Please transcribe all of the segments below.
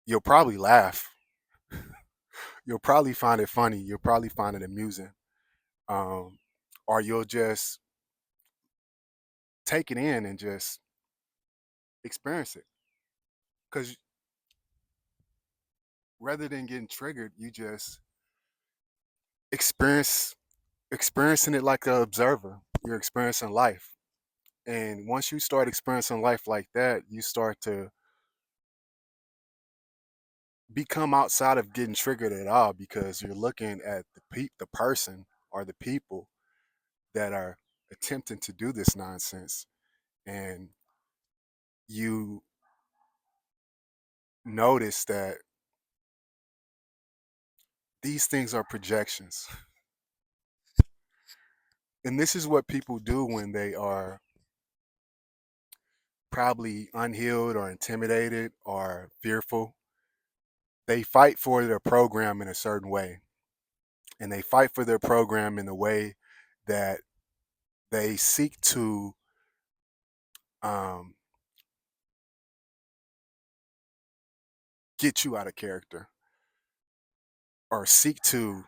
you'll probably laugh. You'll probably find it funny. You'll probably find it amusing. Um, or you'll just take it in and just experience it. Because rather than getting triggered, you just experience experiencing it like an observer. You're experiencing life. And once you start experiencing life like that, you start to become outside of getting triggered at all because you're looking at the person or the people that are attempting to do this nonsense, and you notice that these things are projections. And this is what people do when they are probably unhealed or intimidated or fearful. They fight for their program in a certain way, and they fight for their program in a way that they seek to um, get you out of character, or seek to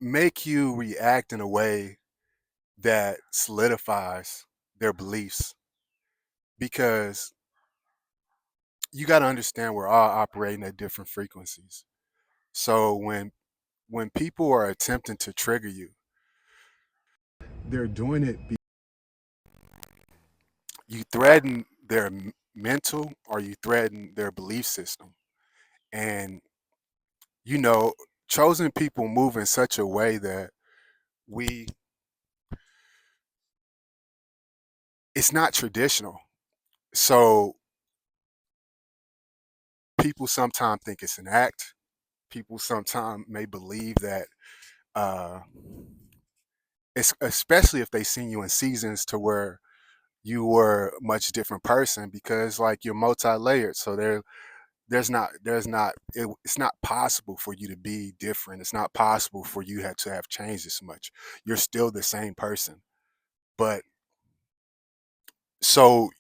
make you react in a way that solidifies their beliefs, because you got to understand we're all operating at different frequencies. So when people are attempting to trigger you, they're doing it you threaten their mental, or you threaten their belief system. And you know, chosen people move in such a way that we it's not traditional. So people sometimes think it's an act. People sometimes may believe that uh it's, especially if they seen you in seasons to where you were a much different person, because like you're multi-layered. So it's not possible for you to be different. It's not possible for you to have changed this much. You're still the same person. But so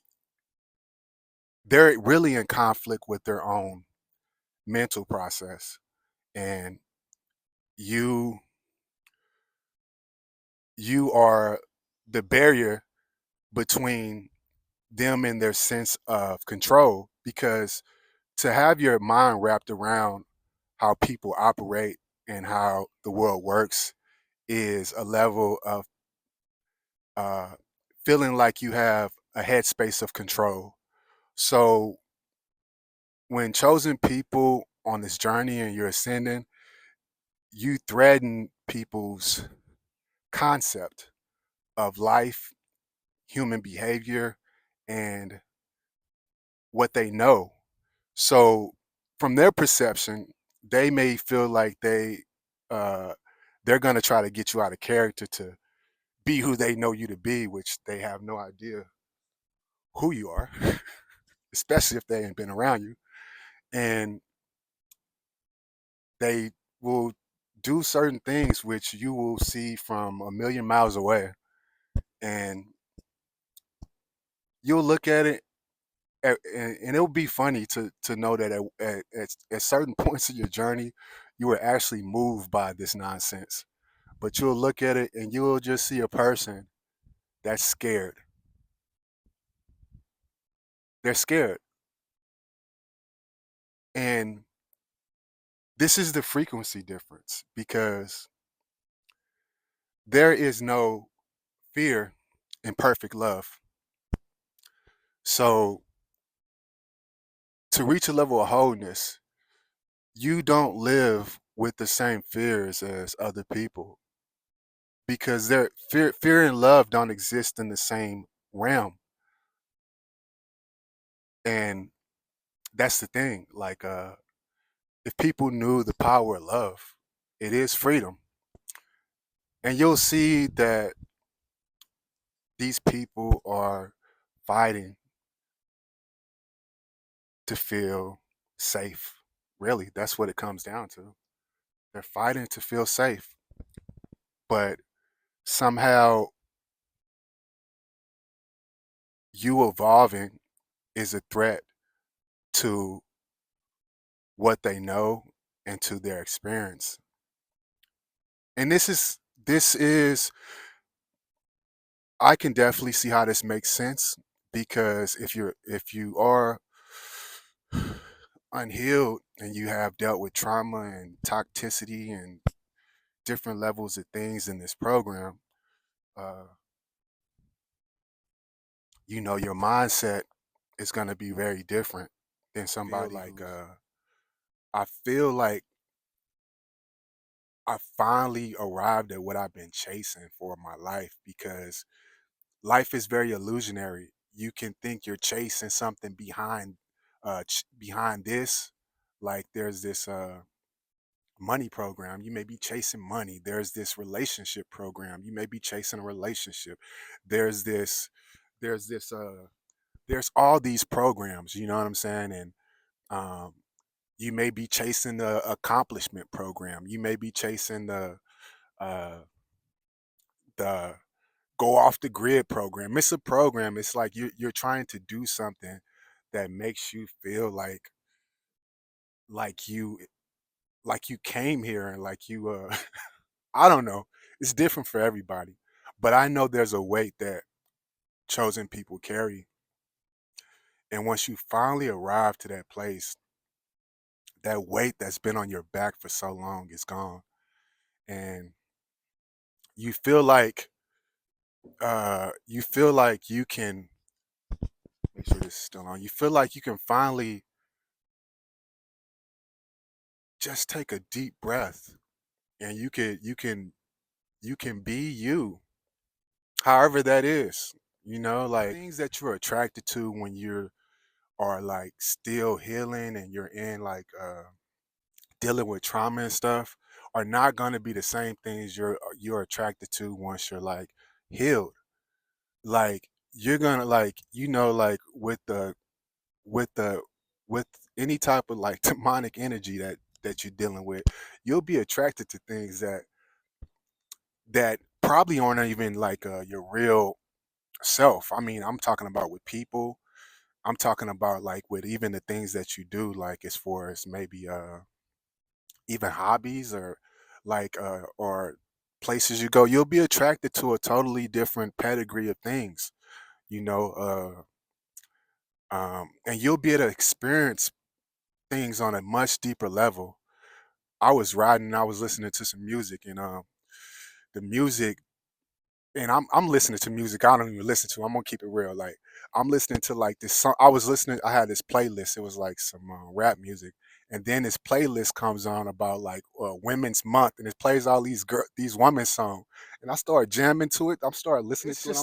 they're really in conflict with their own mental process. And you you are the barrier between them and their sense of control, because to have your mind wrapped around how people operate and how the world works is a level of uh, feeling like you have a headspace of control. So when chosen people on this journey and you're ascending, you threaten people's concept of life, human behavior, and what they know. So from their perception, they may feel like uh, they're going to try to get you out of character to be who they know you to be, which they have no idea who you are, especially if they ain't been around you. And they will do certain things which you will see from a million miles away. And you'll look at it, and it'll be funny to know that at certain points of your journey, you were actually moved by this nonsense. But you'll look at it and you'll just see a person that's scared. They're scared. And this is the frequency difference, because there is no fear in perfect love. So to reach a level of wholeness, you don't live with the same fears as other people, because their fear and love don't exist in the same realm. And that's the thing. Like if people knew the power of love, it is freedom. And you'll see that these people are fighting to feel safe. Really, that's what it comes down to. They're fighting to feel safe. But somehow you evolving is a threat to what they know and to their experience. And this is I can definitely see how this makes sense because if you are unhealed and you have dealt with trauma and toxicity and different levels of things in this program, uh, your mindset is going to be very different than somebody like I feel like I finally arrived at what I've been chasing for my life because life is very illusionary. You can think you're chasing something behind this. Like there's this money program. You may be chasing money. There's this relationship program. You may be chasing a relationship. There's this there's this there's all these programs, you know what I'm saying? And um you may be chasing the accomplishment program. You may be chasing uh the go off the grid program. It's a program. It's like you're trying to do something that makes you feel like you like you came here and like you I don't know. It's different for everybody. But I know there's a weight that chosen people carry. And once you finally arrive to that place, that weight that's been on your back for so long is gone. And you feel like you can make sure this is still on. You feel like you can finally just take a deep breath and you can be you, however that is. Like things that you're attracted to when you are like still healing and you're in like dealing with trauma and stuff are not going to be the same things you're attracted to once you're like healed. Like you're gonna like like with the with any type of like demonic energy that you're dealing with, you'll be attracted to things that probably aren't even like your real self. I mean, I'm talking about with people. I'm talking about like with even the things that you do, like as far as maybe even hobbies or like or places you go. You'll be attracted to a totally different pedigree of things, you know, and you'll be able to experience things on a much deeper level. I was riding and I was listening to some music and the music and I'm listening to music I don't even listen to. I'm gonna keep it real. Like I'm listening to like this song. I had this playlist. It was like some rap music, and then this playlist comes on about like Women's Month, and it plays all these women songs, and I started jamming to it. I'm started listening to it. It's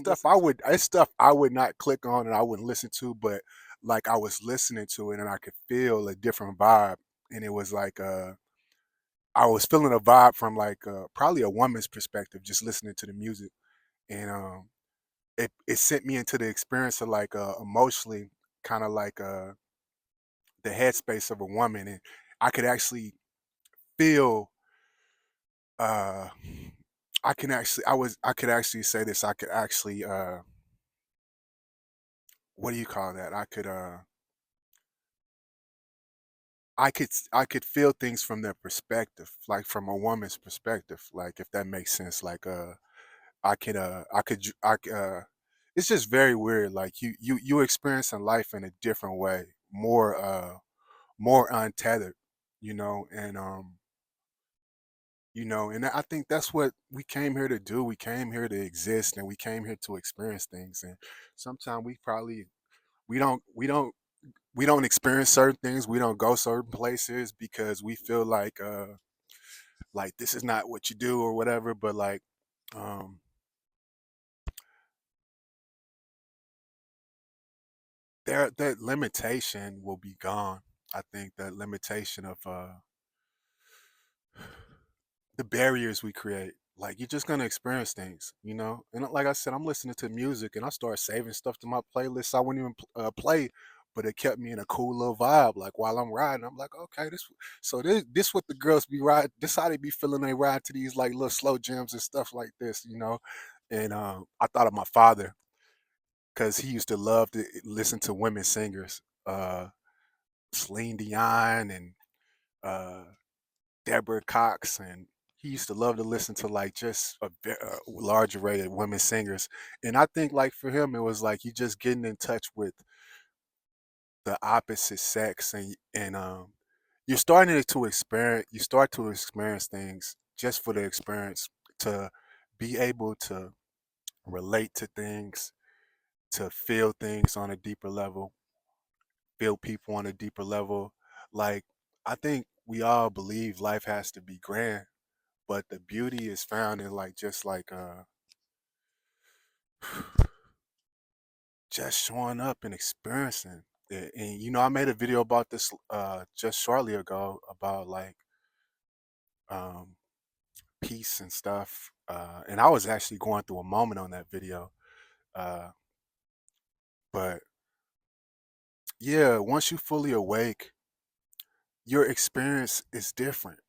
stuff I would not click on and I wouldn't listen to, but like I was listening to it and I could feel a different vibe, and it was like I was feeling a vibe from like probably a woman's perspective, just listening to the music and it sent me into the experience of like emotionally kind of like the headspace of a woman and I could actually feel uh I could actually say this. I could actually what do you call that? I could feel things from their perspective, like from a woman's perspective, like if that makes sense. Like I could it's just very weird. Like you experiencing life in a different way, more untethered, and and I think that's what we came here to do. We came here to exist and we came here to experience things. And sometimes we don't we don't we don't experience certain things. We don't go certain places because we feel like this is not what you do or whatever. But like um that limitation will be gone. I think that limitation of the barriers we create. Like you're just gonna experience things. And like I said, I'm listening to music and I start saving stuff to my playlist I wouldn't even play, but it kept me in a cool little vibe. Like while I'm riding, I'm like, okay, this what the girls be ride. This how they be feeling they ride to these like little slow jams and stuff like this. And I thought of my father because he used to love to listen to women singers, Celine Dion and uh, Deborah Cox, and he used to love to listen to like just a large array of women singers. And I think like for him, it was like you just getting in touch with the opposite sex, and you're starting to experience. You start to experience things just for the experience, to be able to relate to things, to feel things on a deeper level, feel people on a deeper level. Like, I think we all believe life has to be grand, but the beauty is found in like just like just showing up and experiencing it. And you know, I made a video about this just shortly ago about like um peace and stuff. And I was actually going through a moment on that video. Uh but yeah, once you fully awake, your experience is different.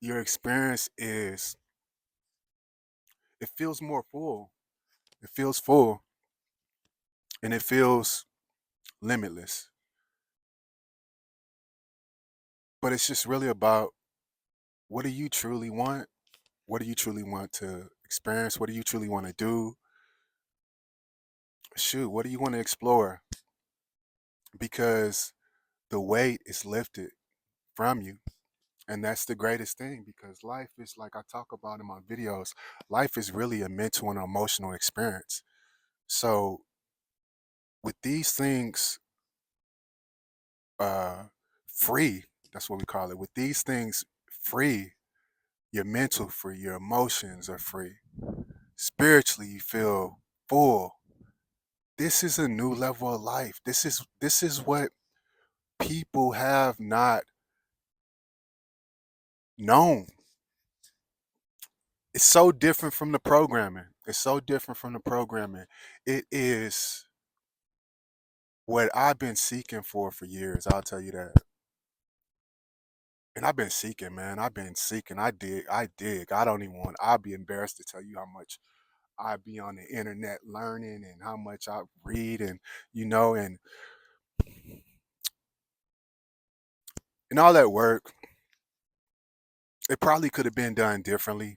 Your experience is, it feels more full. It feels full, and it feels limitless. But it's just really about, what do you truly want? What do you truly want to experience? What do you truly want to do? Shoot, what do you want to explore? Because the weight is lifted from you. And that's the greatest thing, because life is, like I talk about in my videos, life is really a mental and emotional experience. So with these things uh free, that's what we call it. With these things free, your mental free, your emotions are free. Spiritually, you feel full. This is a new level of life. This is what people have not known. It's so different from the programming. It's so different from the programming. It is what I've been seeking for years. I'll tell you that. And I've been seeking, man. I've been seeking. I dig. I dig. I don't even want. I'd be embarrassed to tell you how much I be on the internet learning and how much I read, and you know, and all that work. It probably could have been done differently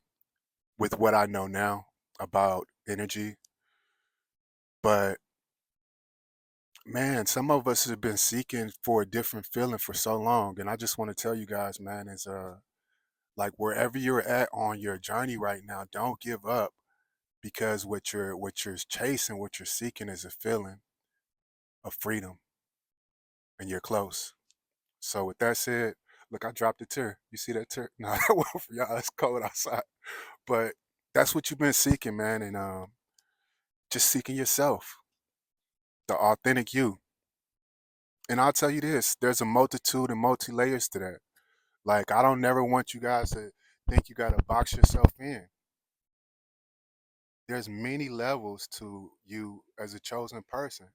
with what I know now about energy, but man, some of us have been seeking for a different feeling for so long, and I just want to tell you guys, man, is like wherever you're at on your journey right now, don't give up, because what you're chasing, what you're seeking is a feeling of freedom, and you're close. So with that said, look, I dropped a tear. You see that tear? No, that wasn't for y'all. It's cold outside, but that's what you've been seeking, man, and just seeking yourself, the authentic you. And I'll tell you this: there's a multitude and multi layers to that. Like, I don't never want you guys to think you gotta box yourself in. There's many levels to you as a chosen person.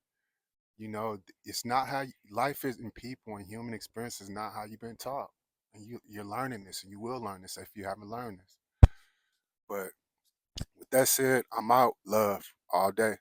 You know, it's not how life is in people and human experience is not how you've been taught. And you're learning this, and you will learn this if you haven't learned this. But with that said, I'm out. Love all day.